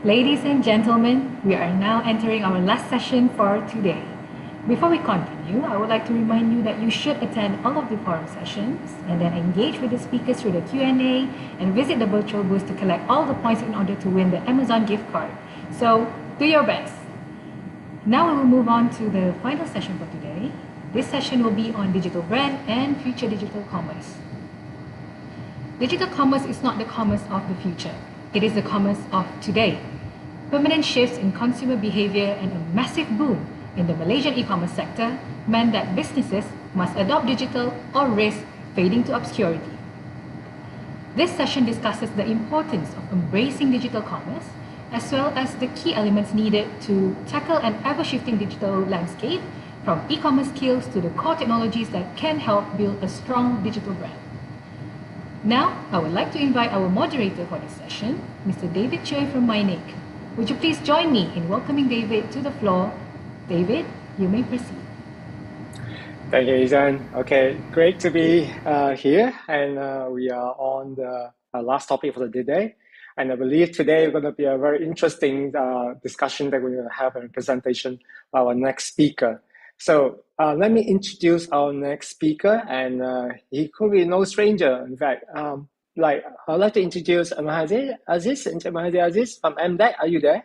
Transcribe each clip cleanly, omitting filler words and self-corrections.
Ladies and gentlemen, we are now entering our last session for today. Before we continue, I would like to remind you that you should attend all of the forum sessions and then engage with the speakers through the Q&A and visit the virtual booth to collect all the points in order to win the Amazon gift card. So, do your best. Now we will move on to the final session for today. This session will be on digital brand and future digital commerce. Digital commerce is not the commerce of the future. It is the commerce of today. Permanent shifts in consumer behavior and a massive boom in the Malaysian e-commerce sector meant that businesses must adopt digital or risk fading to obscurity. This session discusses the importance of embracing digital commerce as well as the key elements needed to tackle an ever-shifting digital landscape, from e-commerce skills to the core technologies that can help build a strong digital brand. Now, I would like to invite our moderator for this session, Mr. David Choi from MyNick. Would you please join me in welcoming David to the floor? David, you may proceed. Thank you, Izan. Okay, great to be here, and we are on the last topic for the day. And I believe today is going to be a very interesting discussion that we're going to have a presentation by our next speaker. So let me introduce our next speaker, and he could be no stranger. In fact, I'd like to introduce Mahathir Aziz, Mahathir Aziz from MDEC. Are you there?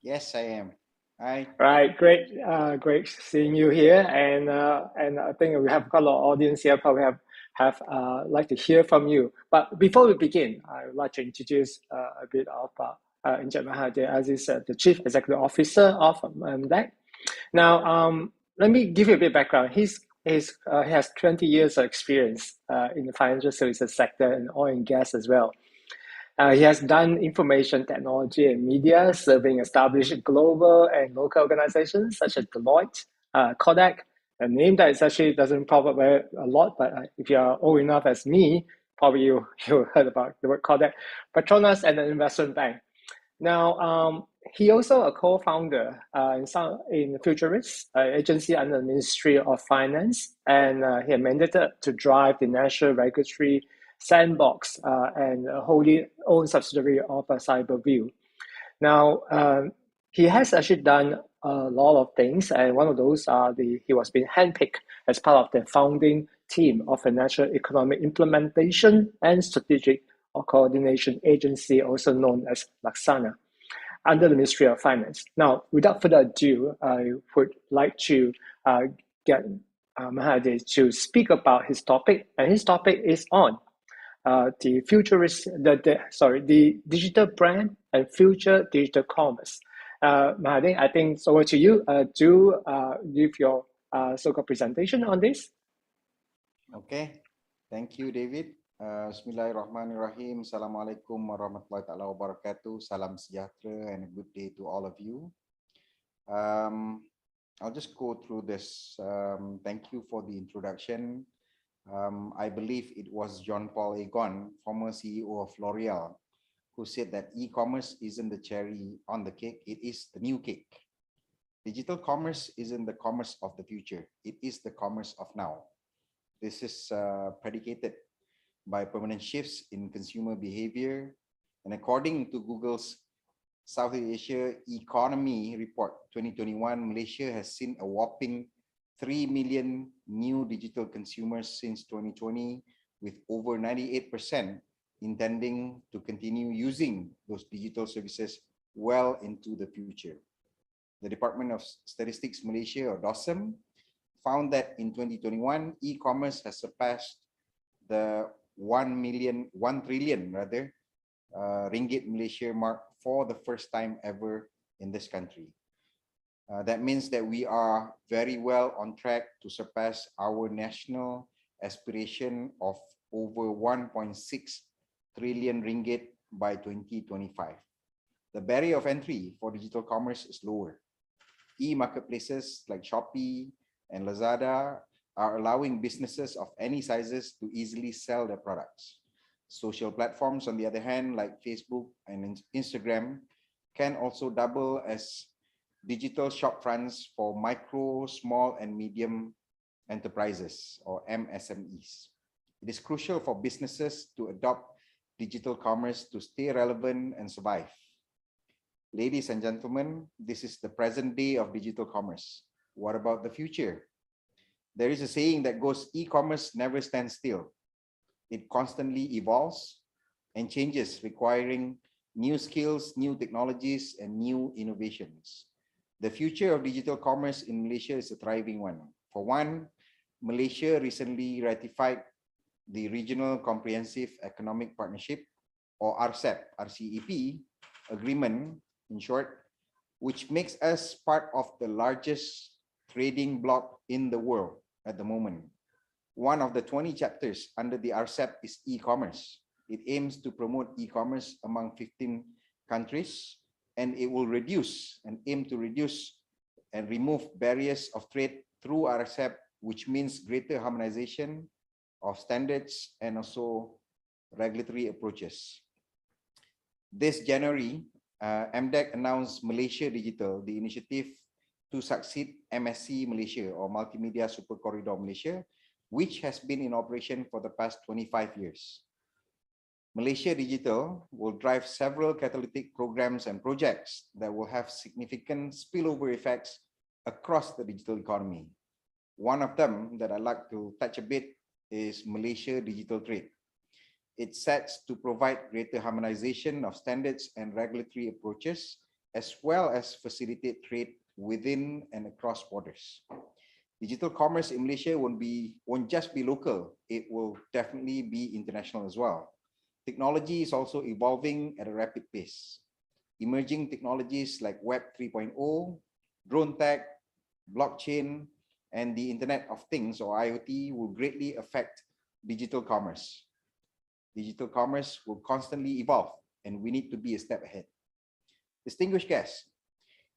Yes, I am. Hi. Right, great seeing you here, and I think we have got a lot of audience here. Probably have like to hear from you. But before we begin, I would like to introduce a bit of Encik Mahathir Aziz, the Chief Executive Officer of MDEC. Now, let me give you a bit of background. He has 20 years of experience in the financial services sector and oil and gas as well. He has done information technology and media, serving established global and local organizations such as Deloitte, Kodak, a name that actually doesn't pop up a lot, but if you are old enough as me, probably you heard about the word Kodak, Petronas, and an investment bank. Now, he also a co-founder in Futurist, agency under the Ministry of Finance, and he is mandated to drive the national regulatory sandbox and a wholly owned subsidiary of Cyberview. Now, he has actually done a lot of things, and one of those are he was being handpicked as part of the founding team of a national economic implementation and strategic or coordination agency, also known as Laksana, under the Ministry of Finance. Now, without further ado, I would like to get Mahathir to speak about his topic, and his topic is on the digital brand and future digital commerce. Mahathir, I think it's over to you. Do give your so-called presentation on this. Okay, thank you, David. Bismillahirrahmanirrahim. Assalamualaikum warahmatullahi wabarakatuh. Salam sejahtera and a good day to all of you. I'll just go through this. Thank you for the introduction. I believe it was John Paul Egon, former CEO of L'Oreal, who said that e-commerce isn't the cherry on the cake, it is the new cake. Digital commerce isn't the commerce of the future, it is the commerce of now. This is predicated by permanent shifts in consumer behavior. And according to Google's Southeast Asia Economy Report 2021, Malaysia has seen a whopping 3 million new digital consumers since 2020, with over 98% intending to continue using those digital services well into the future. The Department of Statistics Malaysia, or DOSM, found that in 2021, e-commerce has surpassed the 1 trillion ringgit Malaysia mark for the first time ever in this country. That means that we are very well on track to surpass our national aspiration of over 1.6 trillion ringgit by 2025. The barrier of entry for digital commerce is lower. E-marketplaces like Shopee and Lazada are allowing businesses of any sizes to easily sell their products. Social platforms, on the other hand, like Facebook and Instagram, can also double as digital shop fronts for micro, small, and medium enterprises, or MSMEs. It is crucial for businesses to adopt digital commerce to stay relevant and survive. Ladies and gentlemen, this is the present day of digital commerce. What about the future? There is a saying that goes, e-commerce never stands still. It constantly evolves and changes, requiring new skills, new technologies, and new innovations. The future of digital commerce in Malaysia is a thriving one. For one, Malaysia recently ratified the Regional Comprehensive Economic Partnership, or RCEP agreement, in short, which makes us part of the largest trading bloc in the world at the moment. One of the 20 chapters under the RCEP is e-commerce. It aims to promote e-commerce among 15 countries, and it will aim to reduce and remove barriers of trade through RCEP, which means greater harmonization of standards and also regulatory approaches. This January, MDEC announced Malaysia Digital, the initiative to succeed MSC Malaysia, or Multimedia Super Corridor Malaysia, which has been in operation for the past 25 years. Malaysia Digital will drive several catalytic programs and projects that will have significant spillover effects across the digital economy. One of them that I'd like to touch a bit is Malaysia Digital Trade. It sets to provide greater harmonization of standards and regulatory approaches, as well as facilitate trade within and across borders. Digital commerce in Malaysia won't just be local, it will definitely be international as well. Technology is also evolving at a rapid pace. Emerging technologies like Web 3.0, drone tech, blockchain, and the Internet of Things, or IoT, will greatly affect digital commerce. Digital commerce will constantly evolve, and we need to be a step ahead. Distinguished guests,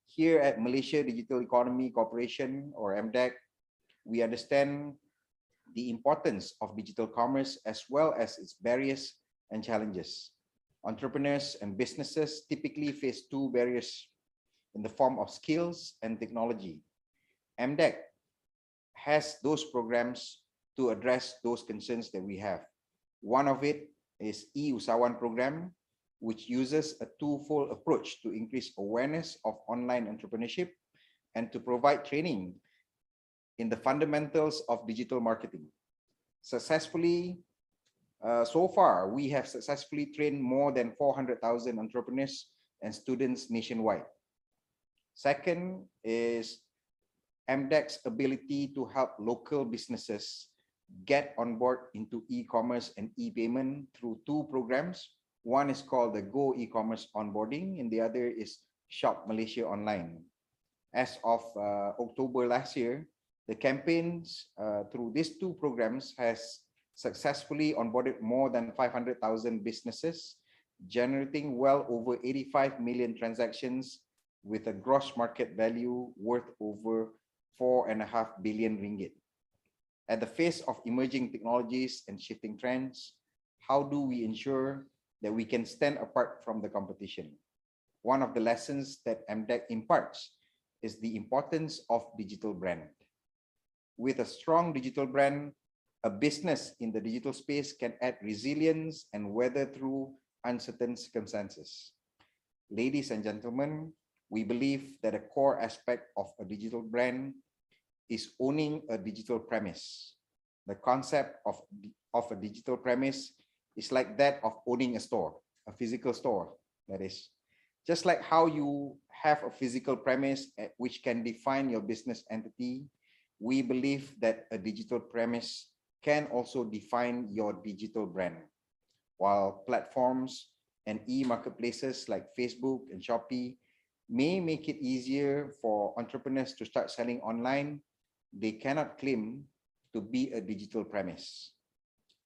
here at Malaysia Digital Economy Corporation, or MDEC, we understand the importance of digital commerce as well as its barriers and challenges. Entrepreneurs and businesses typically face two barriers in the form of skills and technology. MDEC has those programs to address those concerns that we have. One of it is e-Usahawan program, which uses a twofold approach to increase awareness of online entrepreneurship and to provide training in the fundamentals of digital marketing. So far, we have successfully trained more than 400,000 entrepreneurs and students nationwide. Second is MDEC's ability to help local businesses get on board into e-commerce and e-payment through two programs. One is called the Go E-commerce Onboarding, and the other is Shop Malaysia Online. As of October last year, the campaigns through these two programs has successfully onboarded more than 500,000 businesses, generating well over 85 million transactions with a gross market value worth over 4.5 billion ringgit. At the face of emerging technologies and shifting trends, how do we ensure that we can stand apart from the competition? One of the lessons that MDEC imparts is the importance of digital brand. With a strong digital brand, a business in the digital space can add resilience and weather through uncertain circumstances. Ladies and gentlemen, we believe that a core aspect of a digital brand is owning a digital premise. The concept of a digital premise is like that of owning a store, a physical store, that is. Just like how you have a physical premise which can define your business entity, we believe that a digital premise can also define your digital brand. While platforms and e-marketplaces like Facebook and Shopee may make it easier for entrepreneurs to start selling online, they cannot claim to be a digital premise.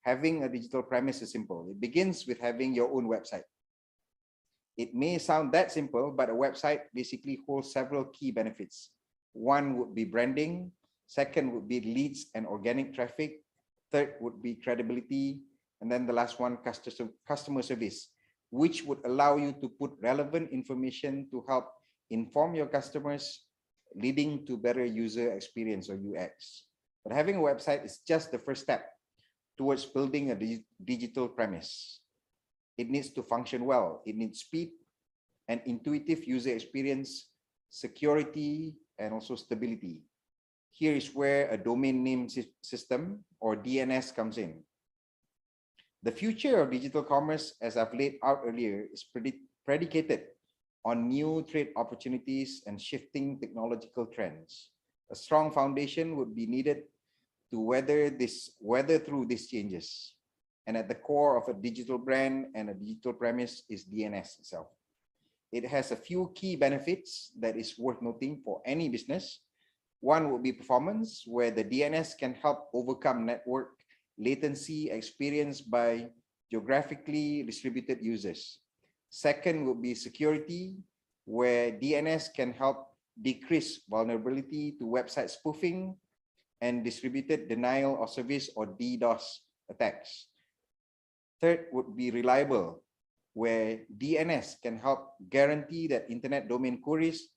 Having a digital premise is simple. It begins with having your own website. It may sound that simple, but a website basically holds several key benefits. One would be branding. Second would be leads and organic traffic. Third would be credibility. And then the last one, customer service, which would allow you to put relevant information to help inform your customers, leading to better user experience, or UX. But having a website is just the first step towards building a digital premise. It needs to function well. It needs speed, an intuitive user experience, security, and also stability. Here is where a domain name system, or DNS, comes in. The future of digital commerce, as I've laid out earlier, is predicated on new trade opportunities and shifting technological trends. A strong foundation would be needed to weather through these changes. And at the core of a digital brand and a digital premise is DNS itself. It has a few key benefits that is worth noting for any business. One would be performance, where the DNS can help overcome network latency experienced by geographically distributed users. Second would be security, where DNS can help decrease vulnerability to website spoofing and distributed denial of service, or DDoS, attacks. Third would be reliable, where DNS can help guarantee that internet domain queries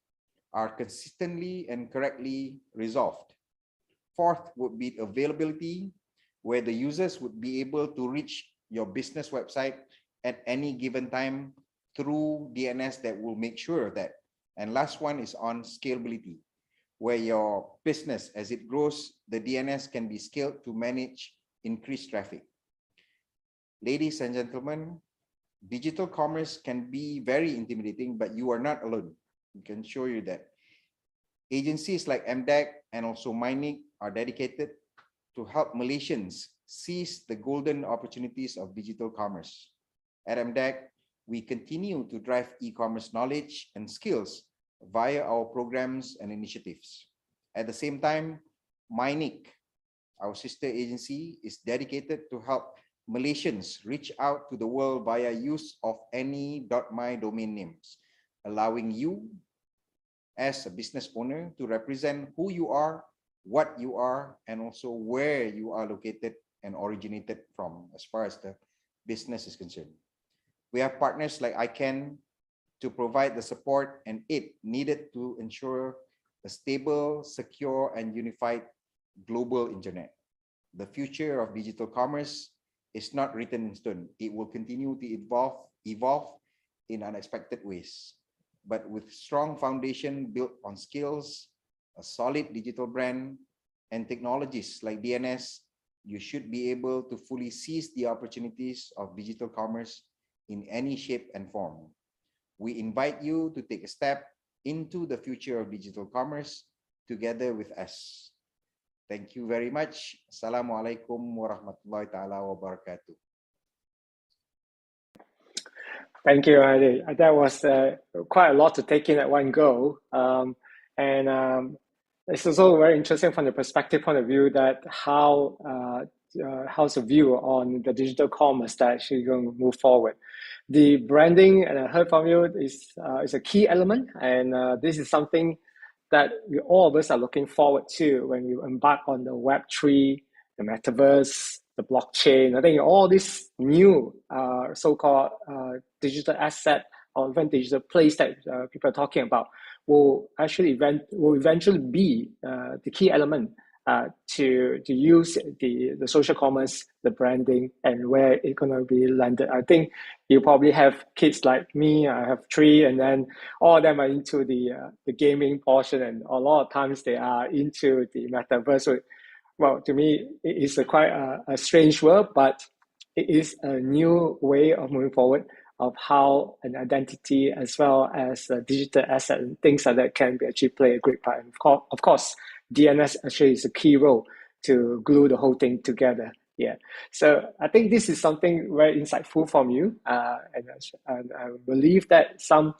are consistently and correctly resolved. Fourth would be availability, where the users would be able to reach your business website at any given time through DNS that will make sure that. And last one is on scalability, where your business, as it grows, the DNS can be scaled to manage increased traffic. Ladies and gentlemen, digital commerce can be very intimidating, but you are not alone. We can show you that. Agencies like MDAC and also Mining are dedicated to help Malaysians seize the golden opportunities of digital commerce. At MDAC, we continue to drive e-commerce knowledge and skills via our programs and initiatives. At the same time, Mining, our sister agency, is dedicated to help Malaysians reach out to the world via use of any .my domain names, allowing you as a business owner to represent who you are, what you are, and also where you are located and originated from as far as the business is concerned. We have partners like ICANN to provide the support and aid needed to ensure a stable, secure, and unified global internet. The future of digital commerce is not written in stone. It will continue to evolve in unexpected ways. But with strong foundation built on skills, a solid digital brand, and technologies like DNS, you should be able to fully seize the opportunities of digital commerce in any shape and form. We invite you to take a step into the future of digital commerce together with us. Thank you very much. Assalamualaikum warahmatullahi ta'ala wabarakatuh. Thank you, Adi. That was quite a lot to take in at one go. It's also very interesting from the perspective point of view that how's the view on the digital commerce that actually going to move forward. The branding, and I heard from you, is a key element, and this is something that all of us are looking forward to when we embark on the Web3, the metaverse, the blockchain. I think all these new so-called digital asset or even digital place that people are talking about will eventually be the key element to use the social commerce, the branding, and where it's going to be landed. I think you probably have kids like me. I have 3, and then all of them are into the gaming portion, and a lot of times they are into the metaverse. So, well, to me, it is quite a strange world, but it is a new way of moving forward of how an identity as well as a digital asset and things like that can be actually play a great part. And of course, DNS actually is a key role to glue the whole thing together. Yeah. So I think this is something very insightful from you, and I believe that some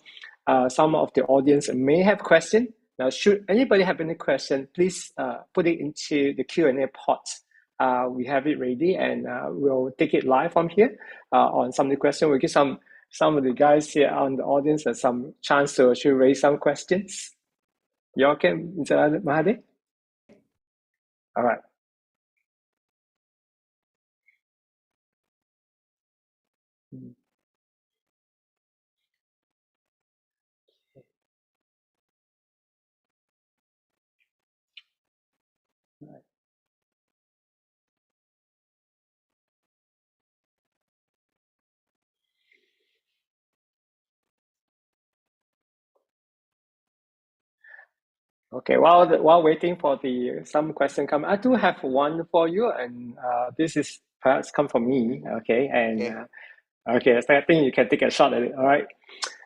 of the audience may have questions. Now, should anybody have any question, please put it into the Q&A pot. We have it ready, and we'll take it live from here on some of the questions. We'll give some of the guys here on the audience some chance to actually raise some questions. You okay, Mr. Mahadi? All right. Okay, while waiting for the some question come, I do have one for you, and this is perhaps come from me. Okay, and Okay. okay, so I think you can take a shot at it. All right.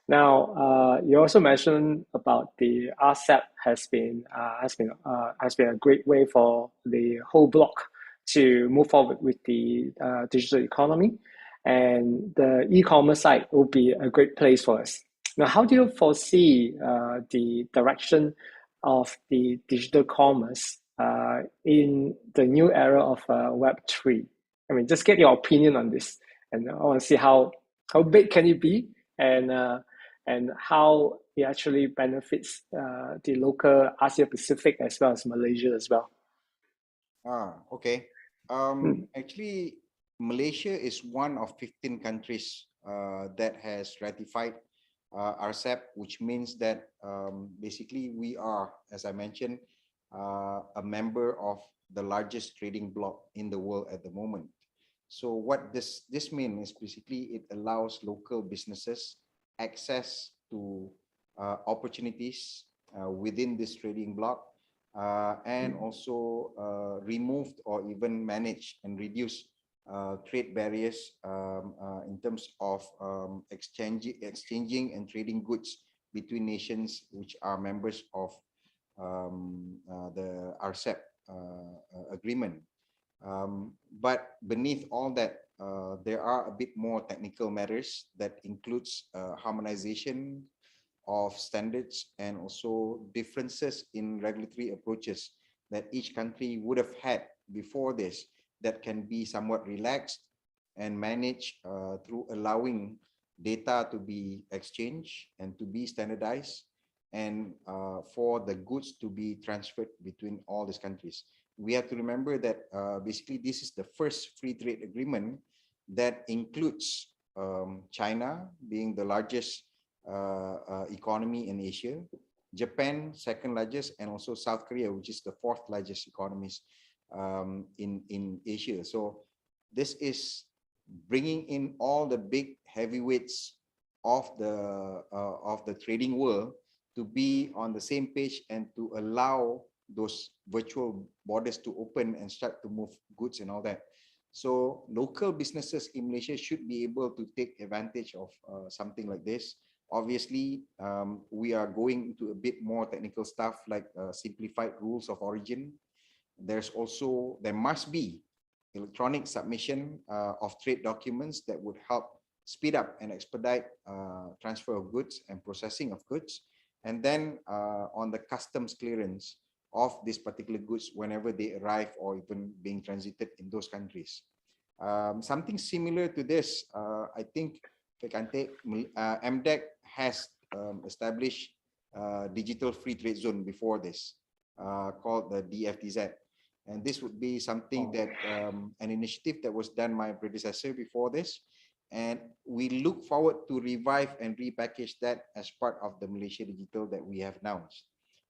Now, you also mentioned about the RCEP has been a great way for the whole block to move forward with the digital economy, and the e-commerce site will be a great place for us. Now, how do you foresee the direction of the digital commerce in the new era of Web3? I mean, just get your opinion on this, and I want to see how big can it be, and how it actually benefits the local Asia Pacific as well as Malaysia as well. Okay. Mm. Actually, Malaysia is one of 15 countries that has ratified RCEP, which means that basically we are, as I mentioned, a member of the largest trading bloc in the world at the moment. So what this means is basically it allows local businesses access to opportunities within this trading bloc, and also removed or even manage and reduce trade barriers in terms of exchanging and trading goods between nations which are members of the RCEP agreement. But beneath all that, there are a bit more technical matters that includes harmonization of standards and also differences in regulatory approaches that each country would have had before this that can be somewhat relaxed and managed through allowing data to be exchanged and to be standardized, and for the goods to be transferred between all these countries. We have to remember that basically this is the first free trade agreement that includes China being the largest economy in Asia, Japan second largest, and also South Korea, which is the fourth largest economies in Asia. So this is bringing in all the big heavyweights of the trading world to be on the same page and to allow those virtual borders to open and start to move goods and all that. So local businesses in Malaysia should be able to take advantage of something like this. Obviously, we are going into a bit more technical stuff like simplified rules of origin. There must be electronic submission of trade documents that would help speed up and expedite transfer of goods and processing of goods. And then on the customs clearance of these particular goods whenever they arrive or even being transited in those countries. Something similar to this, I think if I can take, MDEC has established digital free trade zone before this, called the DFTZ. And this would be something that, an initiative that was done by my predecessor before this. And we look forward to revive and repackage that as part of the Malaysia Digital that we have announced.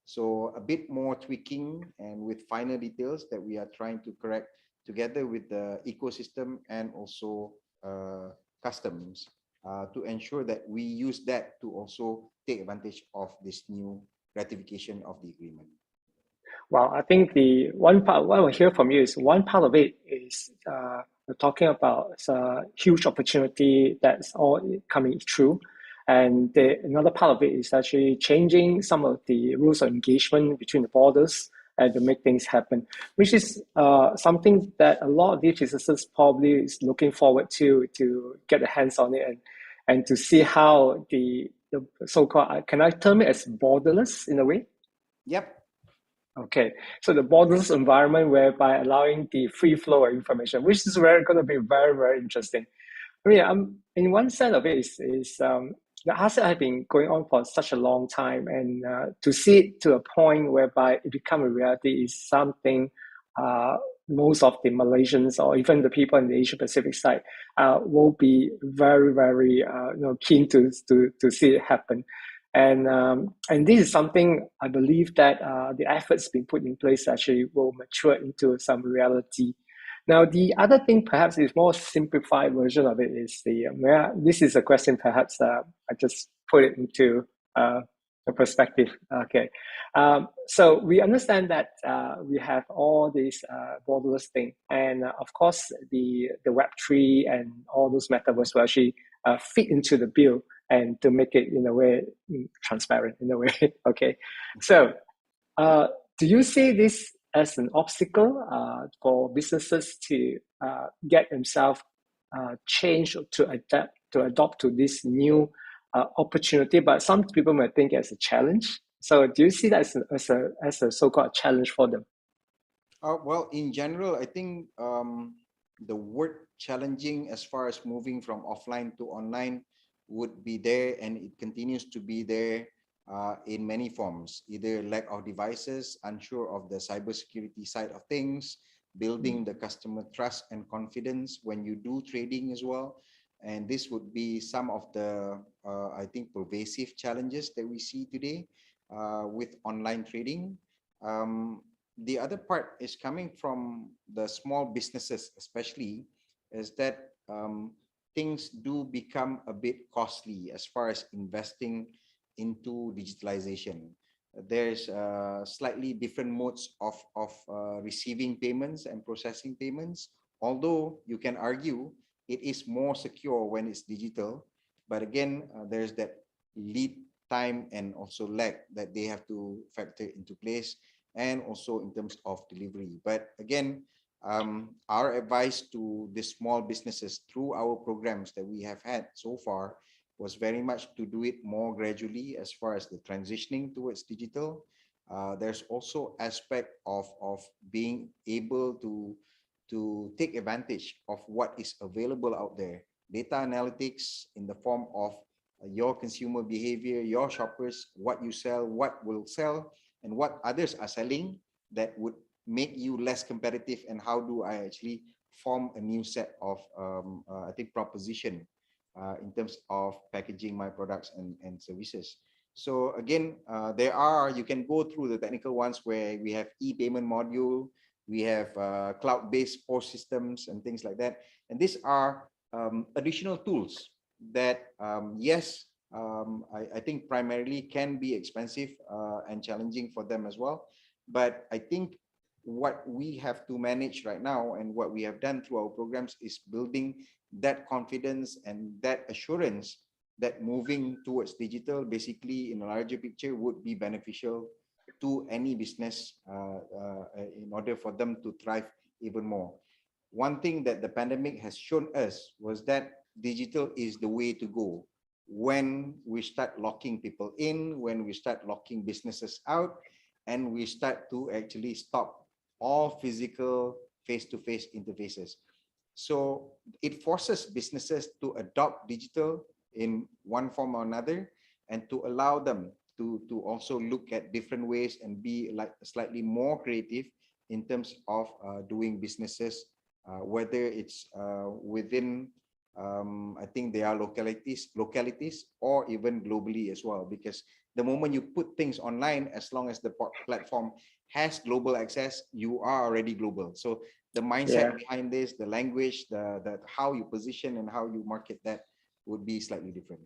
So a bit more tweaking and with finer details that we are trying to correct together with the ecosystem and also customs to ensure that we use that to also take advantage of this new ratification of the agreement. Well, I think the one part, what I hear from you is one part of it is we're talking about a huge opportunity that's all coming through. And another part of it is actually changing some of the rules of engagement between the borders and to make things happen, which is something that a lot of these businesses probably is looking forward to get their hands on it and to see how the so-called, can I term it as borderless in a way? Yep. Okay, so the borderless environment whereby allowing the free flow of information, which is going to be very, very interesting. I mean, in one sense of it is the asset has been going on for such a long time, and to see it to a point whereby it become a reality is something most of the Malaysians or even the people in the Asia Pacific side will be very, very keen to see it happen. And this is something I believe that the efforts being put in place actually will mature into some reality. Now, the other thing perhaps is more simplified version of it is this is a question perhaps I just put it into The perspective. Okay. So we understand that we have all these borderless thing, and of course the Web3 and all those metaverse will actually fit into the bill and to make it in a way transparent in a way. Okay. So do you see this as an obstacle for businesses to get themselves change to adopt to this new opportunity? But some people might think as a challenge. So do you see that as a so-called challenge for them? Well, in general, I think the word challenging as far as moving from offline to online would be there, and it continues to be there in many forms, either lack of devices, unsure of the cybersecurity side of things, building the customer trust and confidence when you do trading as well. And this would be some of the, I think, pervasive challenges that we see today with online trading. The other part is coming from the small businesses, especially, is that things do become a bit costly as far as investing into digitalization. There's slightly different modes of receiving payments and processing payments. Although you can argue it is more secure when it's digital, but again, there's that lead time and also lag that they have to factor into place, and also in terms of delivery. But again, our advice to the small businesses through our programs that we have had so far was very much to do it more gradually as far as the transitioning towards digital. There's also aspect of being able to take advantage of what is available out there. Data analytics in the form of your consumer behavior, your shoppers, what you sell, what will sell, and what others are selling that would make you less competitive, and how do I actually form a new set of I think proposition in terms of packaging my products and services. So again, you can go through the technical ones where we have e-payment module, we have cloud-based POS systems and things like that. And these are additional tools that, yes, I think primarily can be expensive and challenging for them as well. But I think what we have to manage right now and what we have done through our programs is building that confidence and that assurance that moving towards digital, basically in a larger picture, would be beneficial to any business in order for them to thrive even more. One thing that the pandemic has shown us was that digital is the way to go. When we start locking people in, when we start locking businesses out, and we start to actually stop all physical face-to-face interfaces. So it forces businesses to adopt digital in one form or another, and to allow them to also look at different ways and be like slightly more creative in terms of doing businesses, whether it's within I think there are localities or even globally as well, because the moment you put things online, as long as the platform has global access, you are already global. So the mindset behind this, the language, the how you position and how you market that would be slightly different.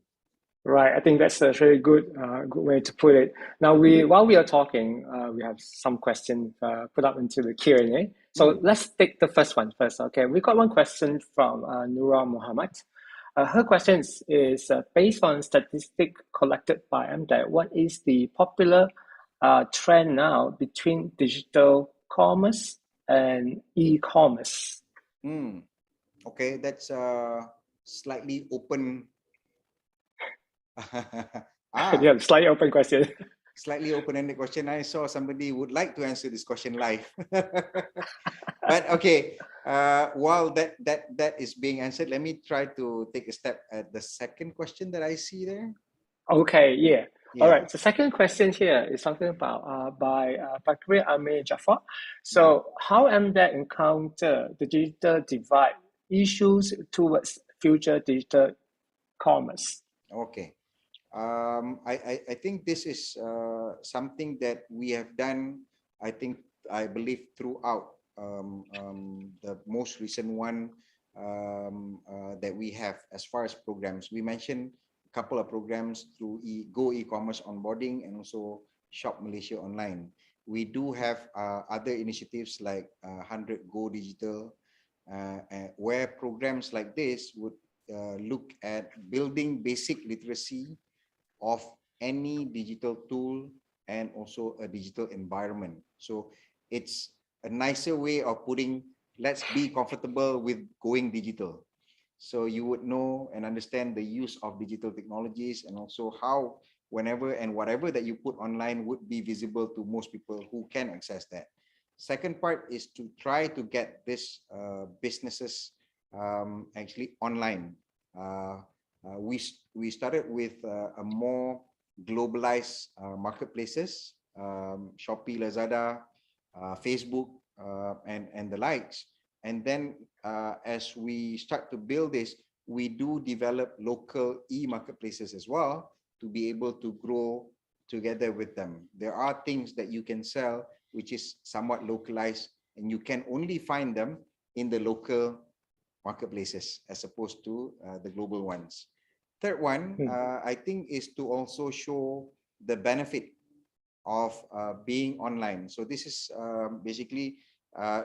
Right, I think that's a very good way to put it. Now, while we are talking, we have some questions put up into the Q&A. So let's take the first one first. Okay, we got one question from Nura Muhammad. Her question is based on statistic collected by MDAT, what is the popular trend now between digital commerce and e-commerce? Okay, that's a slightly open. Yeah, slightly open question. Slightly open-ended question. I saw somebody would like to answer this question live. But okay, while that is being answered, let me try to take a step at the second question that I see there. Okay, yeah. All right. The second question here is something about by Bakri Amir Jafar. So, how MDAT encounter the digital divide issues towards future digital commerce? Okay. I think this is something that we have done, I believe throughout the most recent one that we have as far as programs. We mentioned couple of programs through Go eCommerce onboarding and also Shop Malaysia Online. We do have other initiatives like 100 Go Digital, where programs like this would look at building basic literacy of any digital tool and also a digital environment. So it's a nicer way of putting, let's be comfortable with going digital. So you would know and understand the use of digital technologies and also how whenever and whatever that you put online would be visible to most people who can access that. Second part is to try to get this businesses actually online. We started with a more globalized marketplaces, Shopee, Lazada, Facebook, and the likes. And then as we start to build this, we do develop local e-marketplaces as well to be able to grow together with them. There are things that you can sell which is somewhat localized, and you can only find them in the local marketplaces as opposed to the global ones. Third one, I think, is to also show the benefit of being online. So this is basically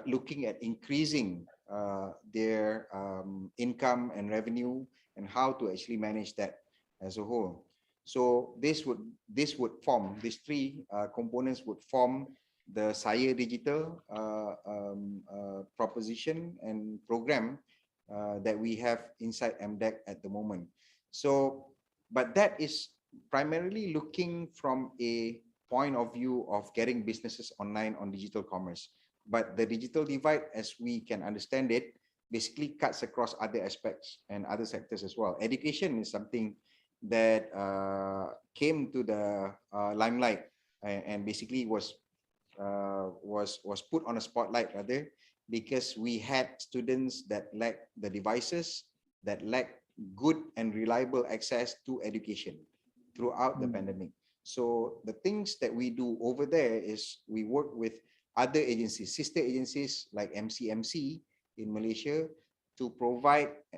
looking at increasing their income and revenue and how to actually manage that as a whole. So this would form, these three components would form the Saya Digital proposition and program that we have inside MDEC at the moment. So, but that is primarily looking from a point of view of getting businesses online on digital commerce. But the digital divide, as we can understand it, basically cuts across other aspects and other sectors as well. Education is something that came to the limelight and basically was put on a spotlight rather, because we had students that lacked the devices, that lacked good and reliable access to education throughout the pandemic. So the things that we do over there is we work with other agencies, sister agencies like MCMC in Malaysia, to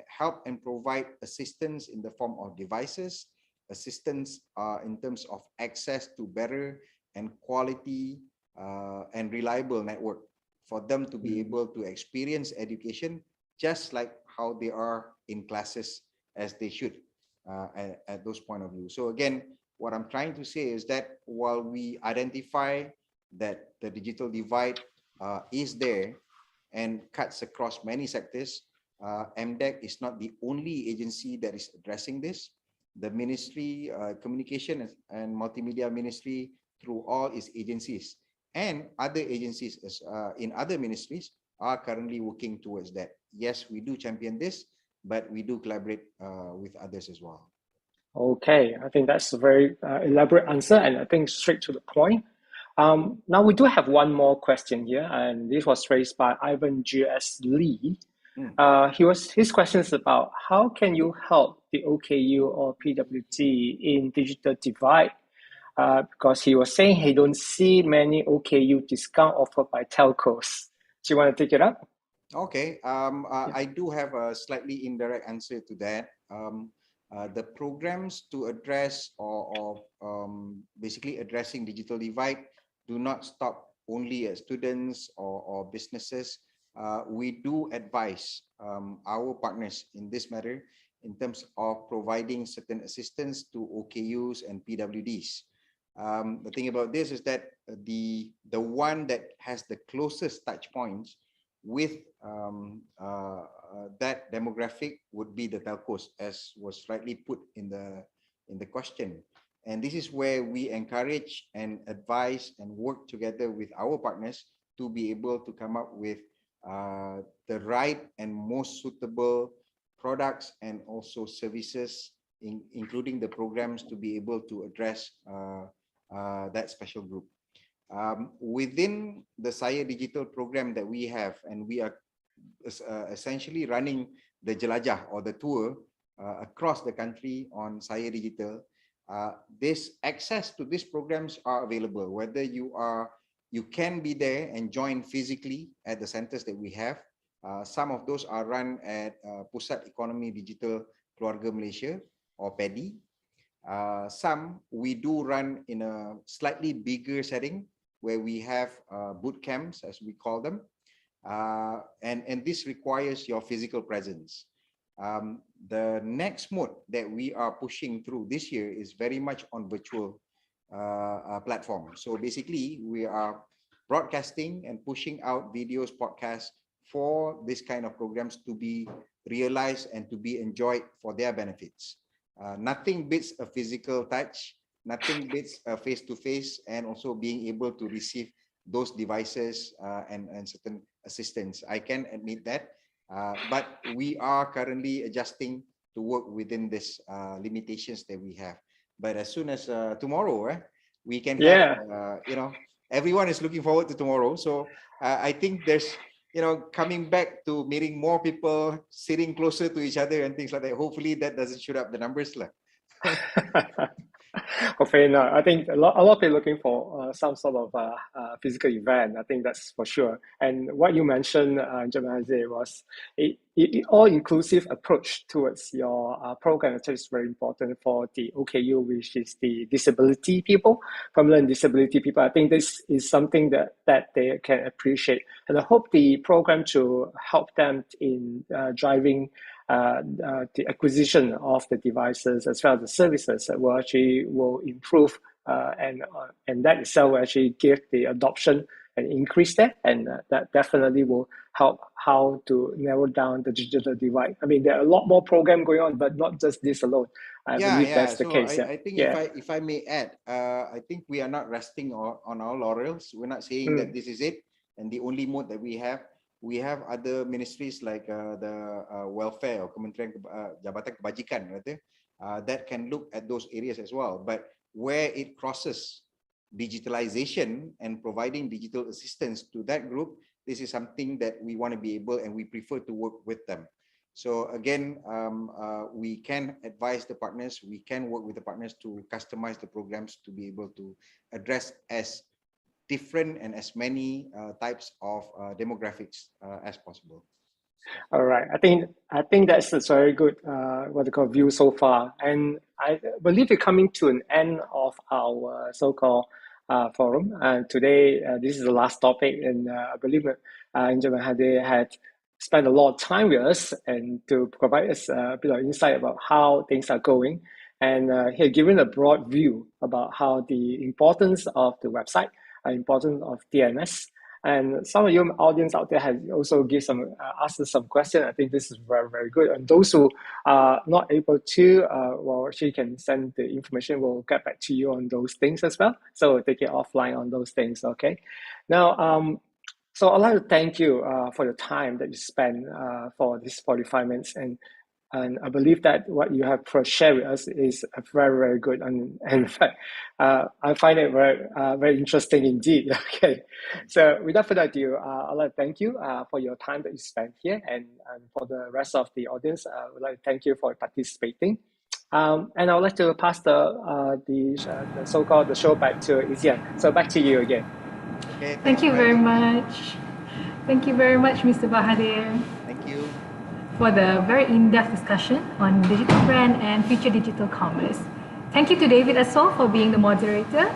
help and provide assistance in the form of devices, assistance in terms of access to better and quality and reliable network for them to be able to experience education just like how they are in classes as they should at those point of view. So again, what I'm trying to say is that while we identify that the digital divide is there and cuts across many sectors, MDEC is not the only agency that is addressing this. The Ministry, Communication and Multimedia Ministry, through all its agencies and other agencies in other ministries are currently working towards that. Yes, we do champion this, but we do collaborate with others as well. Okay, I think that's a very elaborate answer, and I think straight to the point. Now we do have one more question here, and this was raised by Ivan G.S. Lee. His question is about how can you help the OKU or PWD in digital divide? Because he was saying he don't see many OKU discount offered by telcos. Do you want to take it up? Okay, I do have a slightly indirect answer to that. The programs to address or basically addressing digital divide do not stop only at students or businesses. We do advise our partners in this matter in terms of providing certain assistance to OKUs and PWDs. The thing about this is that the one that has the closest touch points with that demographic would be the telcos, as was rightly put in the question. And this is where we encourage and advise and work together with our partners to be able to come up with the right and most suitable products and also services, including the programs to be able to address that special group. Within the Saya Digital program that we have, and we are essentially running the Jelajah or the tour across the country on Saya Digital, this access to these programs are available, whether you can be there and join physically at the centers that we have. Some of those are run at Pusat Ekonomi Digital Keluarga Malaysia or PEDI, Some we do run in a slightly bigger setting where we have boot camps, as we call them, and this requires your physical presence. The next mode that we are pushing through this year is very much on virtual platform. So basically, we are broadcasting and pushing out videos, podcasts for this kind of programs to be realized and to be enjoyed for their benefits. Nothing beats a physical touch, nothing beats a face-to-face, and also being able to receive those devices and certain assistance. I can admit that, but we are currently adjusting to work within this limitations that we have. But as soon as tomorrow, we can have, everyone is looking forward to tomorrow. So I think there's, coming back to meeting more people, sitting closer to each other and things like that. Hopefully that doesn't shoot up the numbers. Hopefully not. I think a lot of people looking for some sort of physical event. I think that's for sure. And what you mentioned, Jemahaze, was it all-inclusive approach towards your program. I think is very important for the OKU, which is the disability people, permanent disability people. I think this is something that they can appreciate. And I hope the program to help them in driving the acquisition of the devices as well as the services that will improve and that itself will actually give the adoption and increase that, and that definitely will help how to narrow down the digital divide. I mean, there are a lot more programs going on, but not just this alone. I believe that's the case. I think if I may add, I think we are not resting on our laurels. We're not saying that this is it and the only mode that we have. We have other ministries like the welfare or Kementerian Jabatan Kebajikan that can look at those areas as well. But where it crosses digitalization and providing digital assistance to that group, this is something that we want to be able and we prefer to work with them. So again, we can advise the partners, we can work with the partners to customize the programs to be able to address as different and as many types of demographics as possible. All right, I think that's a very good view so far, and I believe we're coming to an end of our so-called forum. And today, this is the last topic, and I believe that Jemahaze had spent a lot of time with us and to provide us a bit of insight about how things are going, and he had given a broad view about how the importance of the website, importance of TMS. And some of your audience out there have also asked us some questions. I think this is very, very good. And those who are not able to, she can send the information. We'll get back to you on those things as well. So we'll take it offline on those things, okay? Now, so I'd like to thank you for the time that you spent for this 45 minutes. And I believe that what you have shared with us is very, very good. And in fact, I find it very, very interesting indeed. Okay. So without further ado, I'd like to thank you for your time that you spent here. And for the rest of the audience, I would like to thank you for participating. And I would like to pass the so-called the show back to Isian. So back to you again. Okay, thank you very much. Thank you very much, Mr. Bahadir. Thank you. For the very in-depth discussion on digital brand and future digital commerce. Thank you to David as well for being the moderator.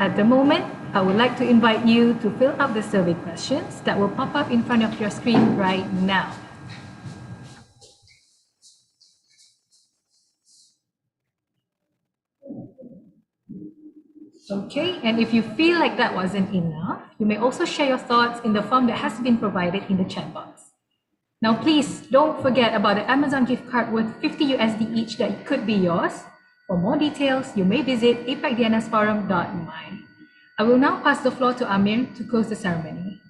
At the moment, I would like to invite you to fill out the survey questions that will pop up in front of your screen right now. Okay, and if you feel like that wasn't enough, you may also share your thoughts in the form that has been provided in the chat box. Now, please don't forget about the Amazon gift card worth 50 USD each that could be yours. For more details, you may visit apecdnsforum.my. I will now pass the floor to Amir to close the ceremony.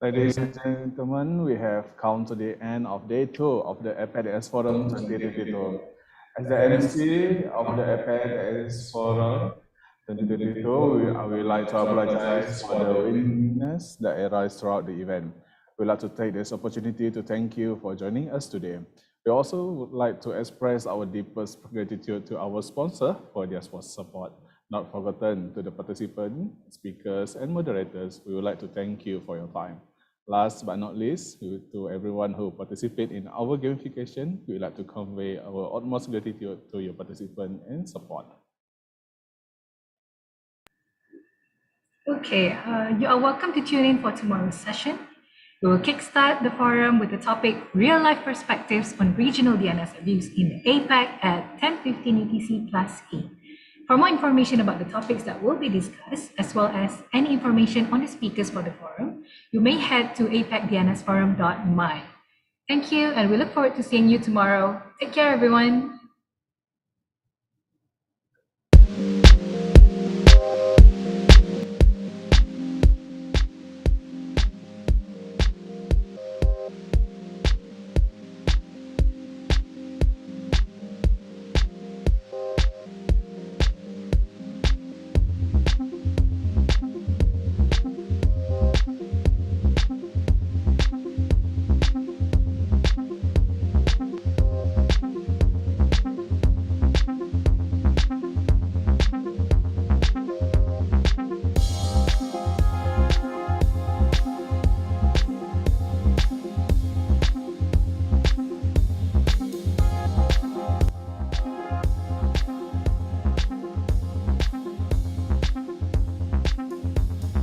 Ladies and gentlemen, we have come to the end of day 2 of the APEC Forum 2022. As the MC of the APEC Forum 2022, I would like to apologize for the windiness that arise throughout the event. We'd like to take this opportunity to thank you for joining us today. We also would like to express our deepest gratitude to our sponsor for their support. Not forgotten to the participants, speakers, and moderators, we would like to thank you for your time. Last but not least, to everyone who participate in our gamification, we would like to convey our utmost gratitude to your participation and support. Okay, you are welcome to tune in for tomorrow's session. We will kickstart the forum with the topic Real-Life Perspectives on Regional DNS Abuse in APAC at 10:15 UTC plus 8. For more information about the topics that will be discussed, as well as any information on the speakers for the forum, you may head to apacdnsforum.my. Thank you, and we look forward to seeing you tomorrow. Take care, everyone.